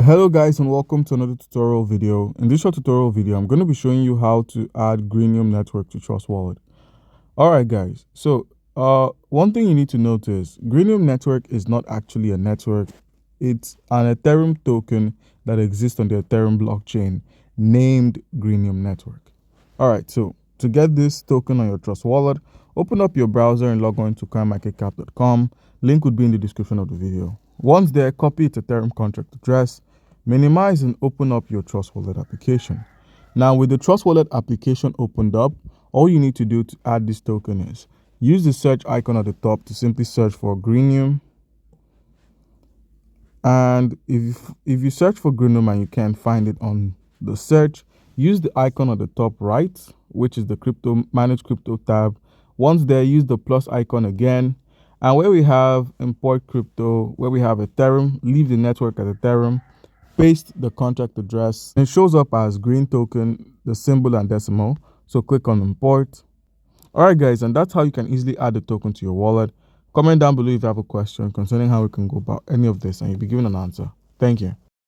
Hello guys, and welcome to another tutorial video. In this short tutorial video, I'm going to be showing you how to add Greeneum Network to Trust Wallet. Alright guys, so one thing you need to notice, Greeneum Network is not actually a network. It's an Ethereum token that exists on the Ethereum blockchain named Greeneum Network. Alright, so to get this token on your Trust Wallet, open up your browser and log on to coinmarketcap.com. Link would be in the description of the video. Once there, copy its Ethereum contract address, minimize and open up your Trust Wallet application. Now with the Trust Wallet application opened up, all you need to do to add this token is use the search icon at the top to simply search for Greeneum. And if you search for Greeneum and you can't find it on the search, use the icon at the top right, which is the Manage Crypto tab. Once there, use the plus icon again. And where we have import crypto, where we have Ethereum, leave the network at Ethereum, paste the contract address. It shows up as green token, the symbol and decimal. So click on import. Alright guys, and that's how you can easily add the token to your wallet. Comment down below if you have a question concerning how we can go about any of this and you'll be given an answer. Thank you.